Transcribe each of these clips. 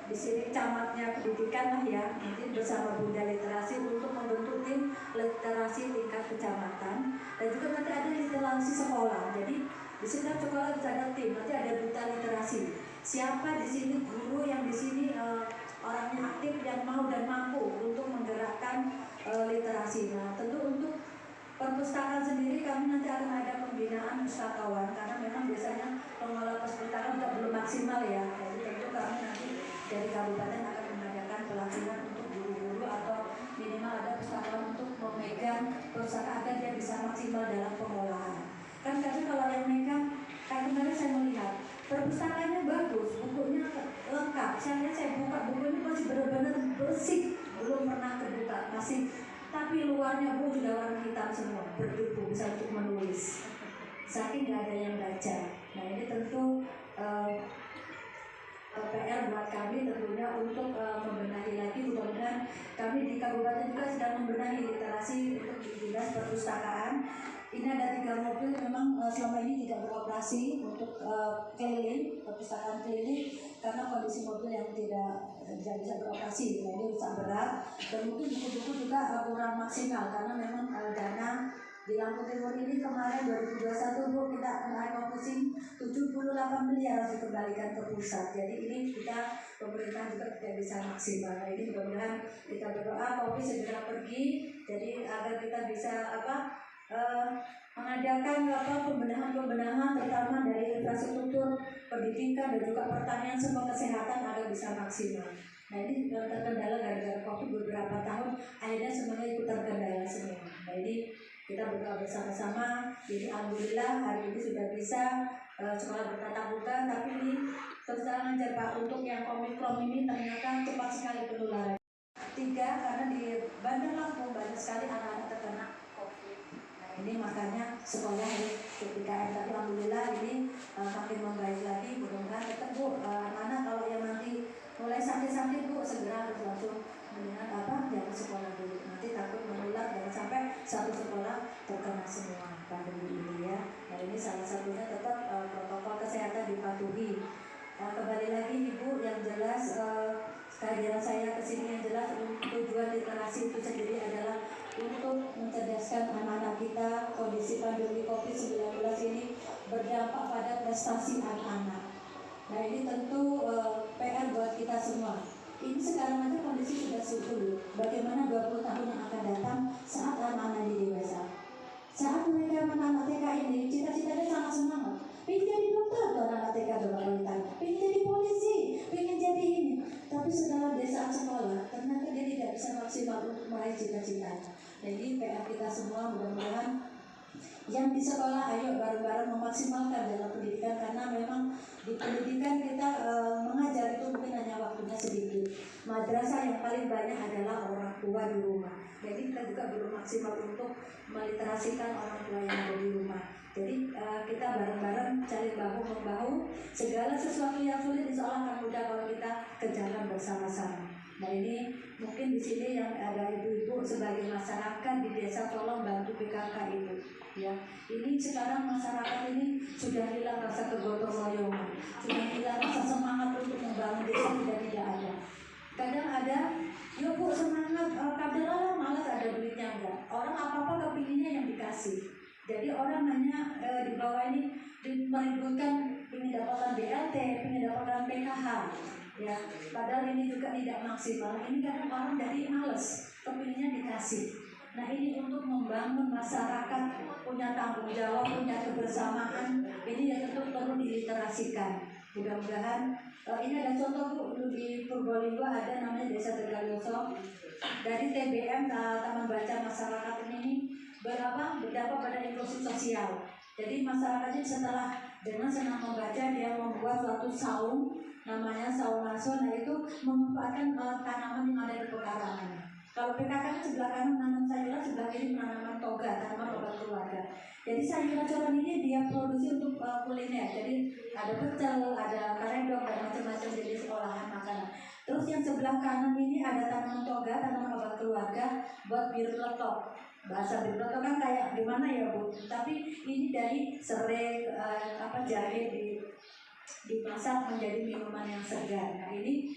Di sini camatnya pendidikan lah ya, nanti bersama Bunda Literasi untuk membentuk tim literasi tingkat kecamatan, dan juga nanti ada literasi sekolah. Jadi di setiap sekolah bisa ada tim, nanti ada duta literasi. Siapa di sini guru yang di sini orangnya aktif yang mau dan mampu untuk menggerakkan literasi. Nah, tentu untuk perpustakaan sendiri kami nanti akan ada pembinaan pustakawan, karena memang biasanya pengelola perpustakaan juga belum maksimal ya. Jadi tentu kami nanti dari kabupaten akan mengadakan pelatihan untuk guru-guru atau minimal ada pustakawan untuk memegang perpustakaan agar dia bisa maksimal dalam pengolahan. Kan kadang kalau yang megang, kayak kemarin saya melihat perpustakaannya bagus, bukunya lengkap. Saya buka bukunya masih benar-benar bersih, belum pernah terbuka, masih, tapi luarnya bu sudah warna hitam semua, berdebu, bisa untuk menulis, saking nggak ada yang baca. Nah ini tentu PR buat kami tentunya untuk membenahi lagi. Mudah-mudahan kami di kabupaten juga sedang membenahi literasi untuk di dinas perpustakaan. Ini ada 3 mobil memang selama ini tidak beroperasi untuk keliling, perpustakaan keliling, karena kondisi mobil yang tidak bisa beroperasi. Nah, ini rusak berat, dan mungkin buku-buku juga kurang maksimal karena memang dana di Lampung Timur ini kemarin 2021 Bu, kita kena refocusing 78 miliar harus dikembalikan ke pusat. Jadi ini kita pemerintah juga tidak bisa maksimal. Nah, ini mudah-mudahan kita berdoa Covid segera pergi, jadi agar kita bisa mengadakan pembenahan terutama dari infrastruktur pendidikan dan juga pertanian semua kesehatan agar bisa maksimal. Nah ini terkendala gara-gara Covid beberapa tahun, akhirnya semuanya ikut terkendala semua. Nah ini kita berdoa bersama-sama. Jadi alhamdulillah hari ini sudah bisa sekolah bertatap muka, tapi ini terus terang aja Pak, untuk yang Omikron ini ternyata cepat sekali penularan. 3, karena di Bandar Lampung banyak sekali anak-anak terkena Covid. Nah ini makanya sekolah harus PPKM, tapi alhamdulillah ini makin membaik lagi. Mudah-mudahan tetap Bu, anak-anak kalau yang nanti mulai sakit-sakit Bu segera harus langsung mendingan jangan sekolah dulu, nanti takut menular, jangan sampai satu sekolah terkena semua pandemi ini ya. Nah ini salah satunya tetap protokol kesehatan dipatuhi. Kembali lagi Ibu, yang jelas kehadiran saya kesini yang jelas tujuan literasi itu sendiri adalah untuk mencerdaskan anak-anak kita. Kondisi pandemi COVID-19 ini berdampak pada prestasi anak-anak. Nah ini tentu PR buat kita semua. Ini sekarang aja kondisi sudah sulit. Bagaimana 20 tahun yang akan datang saat anak-anak ini dewasa? Saat mereka anak-anak TK ini cita-citanya sangat semangat. Pengen jadi dokter tuh anak TK tuh kalau ditanya. Pengen jadi polisi, pengen jadi ini. Tapi setelah di saat sekolah, ternyata dia tidak bisa maksimal untuk meraih cita-citanya. Jadi PR kita semua mudah-mudahan yang di sekolah ayo bareng-bareng memaksimalkan dalam pendidikan, karena memang di pendidikan kita mengajar itu mungkin hanya waktunya sedikit. Madrasah yang paling banyak adalah orang tua di rumah. Jadi kita juga belum maksimal untuk meliterasikan orang tua yang ada di rumah. Jadi kita bareng-bareng saling bahu-membahu, segala sesuatu yang sulit insya Allah akan mudah kalau kita kerjakan bersama-sama. Nah ini mungkin di sini yang ada ibu-ibu sebagai masyarakat di desa, tolong bantu PKK itu. Ya, ini sekarang masyarakat ini sudah hilang rasa kegotong royongan, sudah hilang rasa semangat untuk membangun desa, tidak ada. Kadang ada, yuk Bu semangat, kadang orang malas, ada duitnya enggak. Orang apa-apa kepinginnya yang dikasih. Jadi orang hanya di bawah ini meributkan, ingin dapatkan BLT, ingin dapatkan PKH. Ya, padahal ini juga tidak maksimal. Ini kadang orang jadi males, kepinginnya dikasih. Nah ini untuk membangun masyarakat punya tanggung jawab, punya kebersamaan, ini yang tentu perlu diliterasikan. Mudah-mudahan ini ada contoh Bu, di Purbolinggo ada namanya Desa Tegalyoso. Dari TBM Taman Baca Masyarakat ini berdampak pada inklusi sosial. Jadi masyarakatnya setelah dengan senang membaca, dia membuat suatu saung, namanya saung naso. Nah itu memanfaatkan tanaman yang ada di pekarangan. Kalau PKK sebelah kanan menanam sayuran, sebelah kiri menanam toga, tanaman obat keluarga. Jadi sayuran-sayuran ini dia produksi untuk kuliner. Jadi ada pecel, ada karedok, dan macam-macam jenis olahan makanan. Terus yang sebelah kanan ini ada tanaman toga, tanaman obat keluarga buat biru letok. Bahasa biru letok kan kayak gimana ya Bu? Tapi ini dari serai jahe di dimasak menjadi minuman yang segar. Nah ini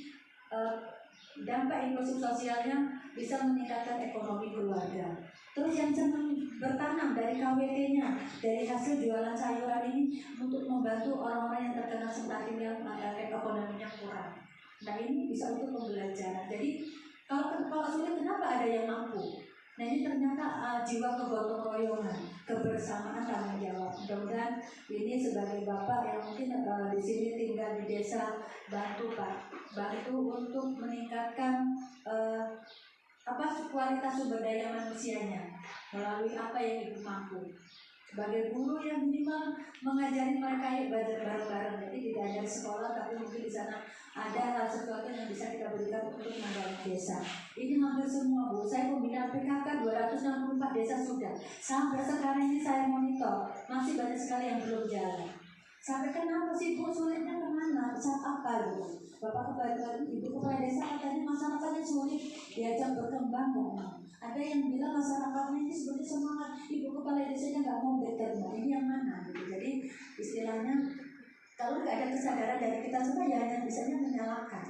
dampak inklusif sosialnya bisa meningkatkan ekonomi keluarga. Terus yang senang bertanam dari KWT-nya, dari hasil jualan sayuran ini untuk membantu orang-orang yang terkena stunting yang ekonominya kurang. Nah ini bisa untuk pembelajaran. Jadi kalau sulit kenapa ada yang mampu? Nah ini ternyata jiwa kegotong royongan, kebersamaan tanggung jawab. Mudah-mudahan ini sebagai bapak yang mungkin di sini tinggal di desa, bantu Pak, bantu untuk meningkatkan kualitas sumber daya manusianya melalui apa yang ibu mampu. Sebagai guru yang minimal mengajari mereka belajar bareng-bareng, jadi tidak hanya di sekolah tapi mungkin di sana ada hal sesuatu yang bisa kita berikan untuk membangun desa. Ini hampir semua Bu, saya pembina PKK 264 desa sudah. Sampai sekarang ini saya monitor, masih banyak sekali yang belum jalan. Sampai kenapa sih Bu, sulitnya kemana? Saat apa Bu? Bapak Ibu Kepala Desa katanya masyarakatnya sulit diajak berkembang kan? Ada yang bilang masyarakatnya ini sebenarnya semangat, Ibu Kepala Desanya nggak mau berkembang. Ini yang mana? Gitu. Jadi istilahnya kalau nggak ada kesadaran dari kita semua ya hanya bisanya menyalahkan.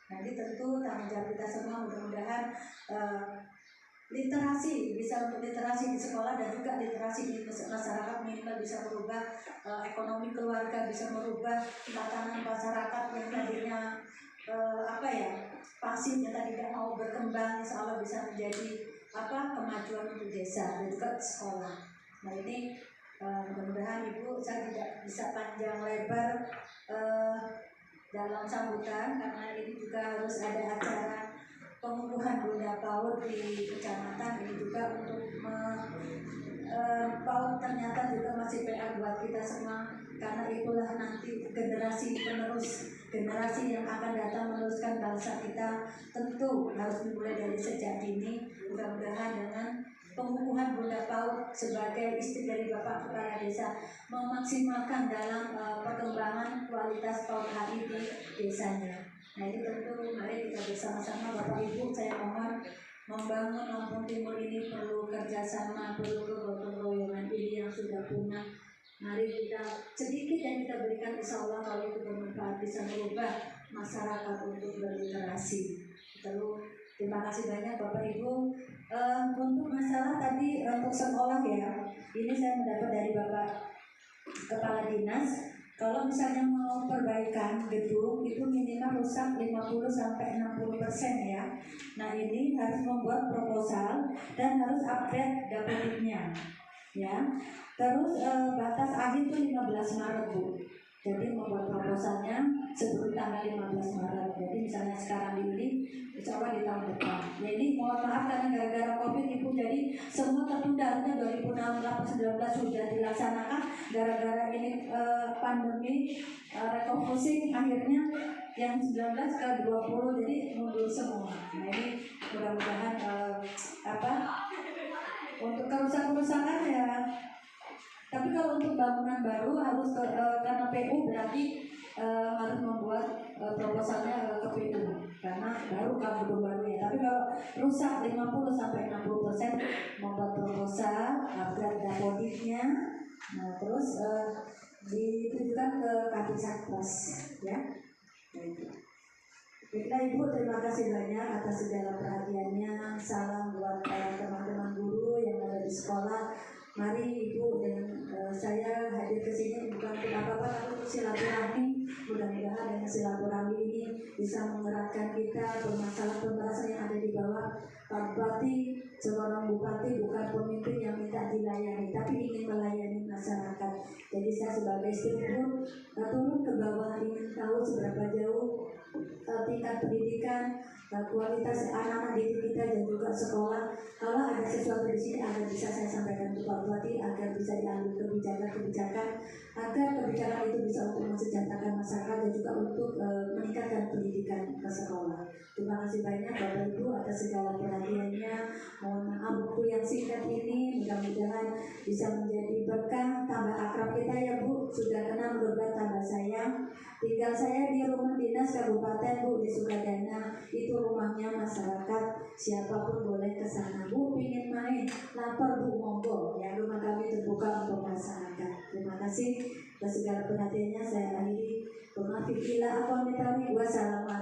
Jadi tentu tanggung jawab kita semua mudah-mudahan literasi, bisa untuk literasi di sekolah dan juga literasi di masyarakat minimal bisa merubah ekonomi keluarga, bisa merubah tatanan masyarakat yang tadinya pasif, yang tadi tidak mau berkembang, insya Allah bisa menjadi kemajuan untuk desa dan juga sekolah. Nah ini mudah-mudahan Ibu, saya tidak bisa panjang lebar dalam sambutan karena ini juga harus ada acara pengukuhan Bunda PAUD di kecamatan. Ini juga untuk PAUD ternyata juga masih PR buat kita semua, karena itulah nanti generasi penerus, generasi yang akan datang meneruskan bangsa kita. Tentu harus dimulai dari sejak dini. Mudah-mudahan dengan pengukuhan Bunda PAUD sebagai istri dari Bapak Kepala Desa memaksimalkan dalam perkembangan kualitas PAUD HI di desanya. Nah ini tentu mari kita bersama-sama Bapak Ibu, saya mohon membangun Lampung Timur ini perlu kerjasama, perlu kegotong royongan ini yang sudah punya. Mari kita sedikit yang kita berikan, insya Allah kalau itu bermanfaat bisa merubah masyarakat untuk berliterasi. Lalu terima kasih banyak Bapak Ibu. Untuk masalah tadi untuk sekolah ya, ini saya mendapat dari Bapak Kepala Dinas. Kalau misalnya mau perbaikan gedung itu minimal rusak 50-60% ya. Nah ini harus membuat proposal dan harus upgrade dapurnya ya. Terus batas akhir itu 15 Maret Bu. Jadi membuat proposalnya sebelum tanggal 15 Maret. Jadi misalnya sekarang ini, insya Allah di tahun depan. Jadi mohon maaf karena gara-gara COVID Ibu, jadi semua tertunda. Harusnya 2019 sudah dilaksanakan. Gara-gara ini pandemi, refocusing akhirnya yang 19 ke 20 jadi mundur semua. Nah ini mudah-mudahan untuk kerusakan ya. Tapi kalau untuk bangunan baru harus karena PU berarti harus membuat proposalnya ke PU karena baru gedung baru ya. Tapi kalau rusak 50-60% membuat proposal, upgrade dapodiknya, nah terus ditujukan ke Kabin Satgas ya. Baiklah Ibu, terima kasih banyak atas segala perhatiannya. Salam buat teman-teman guru yang ada di sekolah. Mari Ibu dengan saya hadir ke sini bukan untuk apa-apa, tapi untuk silaturahmi. Mudah-mudahan dengan silaturahmi ini bisa mengeratkan kita bermasalah pembahasan yang ada di bawah. Pak Bupati, seorang bupati bukan pemimpin yang minta dilayani, tapi ingin melayani masyarakat. Jadi saya sebagai istri pun turun ke bawah, ingin tahu seberapa jauh tingkat pendidikan, kualitas anak-anak didik kita dan juga sekolah. Kalau ada sesuatu di sini agar bisa saya sampaikan ke Pak Bupati, agar bisa diambil kebijakan-kebijakan, agar kebijakan itu bisa untuk mensejahterakan masyarakat dan juga untuk meningkatkan pendidikan ke sekolah. Terima kasih banyak Bapak Ibu atas segala perhatiannya. Mohon maaf buku yang singkat ini, mudah-mudahan bisa menjadi berkah, tambah akrab kita ya Bu. Sudah kenal berobat tambah sayang. Tinggal saya di rumah dinas kabupaten Bu, di Sukadana. Itu rumahnya masyarakat, siapapun boleh ke sana. Bu ingin main, lapor Bu, monggo ya, rumah kami terbuka untuk masyarakat. Terima kasih. Atas segala perhatiannya saya akhiri. Bila aku mengetahui. Wassalamualaikum